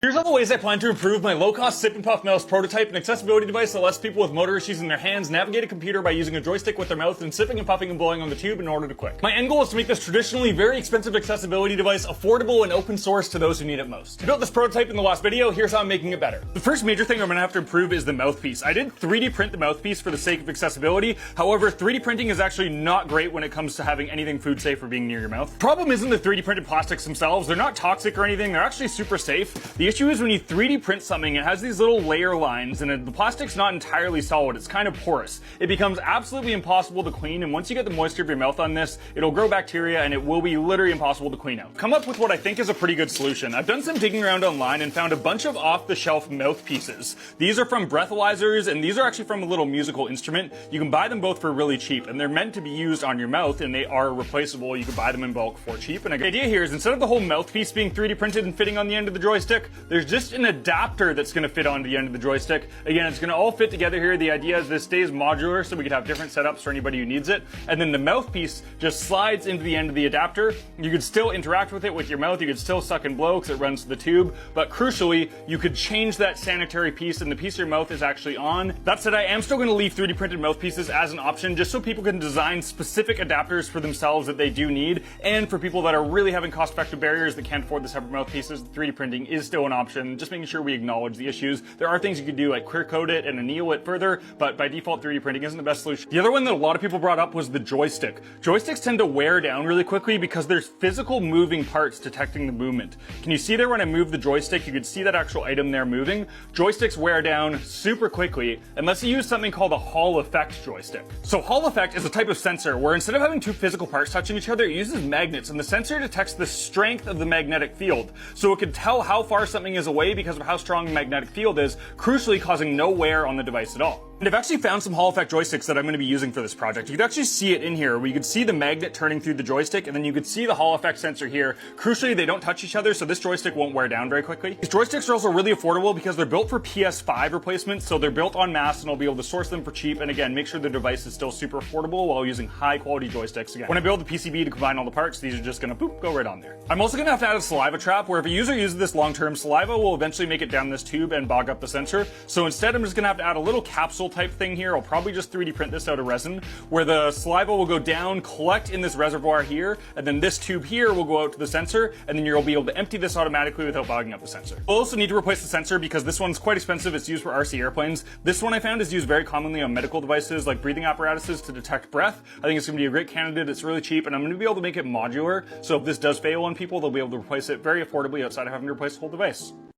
Here's all the ways I plan to improve my low-cost Sip and Puff mouse prototype, an accessibility device that lets people with motor issues in their hands navigate a computer by using a joystick with their mouth and sipping and puffing and blowing on the tube in order to click. My end goal is to make this traditionally very expensive accessibility device affordable and open source to those who need it most. I built this prototype in the last video, here's how I'm making it better. The first major thing I'm going to have to improve is the mouthpiece. I did 3D print the mouthpiece for the sake of accessibility, however 3D printing is actually not great when it comes to having anything food safe or being near your mouth. The problem isn't the 3D printed plastics themselves, they're not toxic or anything, they're actually super safe. The issue is when you 3D print something, it has these little layer lines and the plastic's not entirely solid, it's kind of porous. It becomes absolutely impossible to clean, and once you get the moisture of your mouth on this, it'll grow bacteria and it will be literally impossible to clean out. I've come up with what I think is a pretty good solution. I've done some digging around online and found a bunch of off-the-shelf mouthpieces. These are from breathalyzers and these are actually from a little musical instrument. You can buy them both for really cheap and they're meant to be used on your mouth and they are replaceable. You can buy them in bulk for cheap. And the idea here is instead of the whole mouthpiece being 3D printed and fitting on the end of the joystick, there's just an adapter that's going to fit onto the end of the joystick. Again, it's going to all fit together here. The idea is this stays modular so we could have different setups for anybody who needs it. And then the mouthpiece just slides into the end of the adapter. You could still interact with it with your mouth. You could still suck and blow because it runs to the tube. But crucially, you could change that sanitary piece and the piece your mouth is actually on. That said, I am still going to leave 3D printed mouthpieces as an option just so people can design specific adapters for themselves that they do need. And for people that are really having cost-effective barriers that can't afford the separate mouthpieces, 3D printing is still an option. Just making sure we acknowledge the issues. There are things you could do like clear coat it and anneal it further, but by default 3D printing isn't the best solution. The other one that a lot of people brought up was the joystick. Joysticks tend to wear down really quickly because there's physical moving parts detecting the movement. Can you see there when I move the joystick, you could see that actual item there moving? Joysticks wear down super quickly unless you use something called a Hall effect joystick. So Hall effect is a type of sensor where instead of having two physical parts touching each other, it uses magnets and the sensor detects the strength of the magnetic field. So it can tell how far something is away because of how strong the magnetic field is, crucially causing no wear on the device at all. And I've actually found some Hall effect joysticks that I'm going to be using for this project. You can actually see it in here where you could see the magnet turning through the joystick and then you could see the Hall effect sensor here. Crucially, they don't touch each other, so this joystick won't wear down very quickly. These joysticks are also really affordable because they're built for PS5 replacements, so they're built en masse and I'll be able to source them for cheap and again, make sure the device is still super affordable while using high quality joysticks. Again, when I build the PCB to combine all the parts, these are just going to go right on there. I'm also going to have to add a saliva trap where if a user uses this long-term, saliva will eventually make it down this tube and bog up the sensor. So instead, I'm just going to have to add a little capsule type thing here. I'll probably just 3D print this out of resin where the saliva will go down, collect in this reservoir here, and then this tube here will go out to the sensor, and then you'll be able to empty this automatically without bogging up the sensor. We'll also need to replace the sensor because this one's quite expensive. It's used for RC airplanes. This one I found is used very commonly on medical devices like breathing apparatuses to detect breath. I think it's going to be a great candidate. It's really cheap, and I'm going to be able to make it modular. So if this does fail on people, they'll be able to replace it very affordably outside of having to replace the whole device.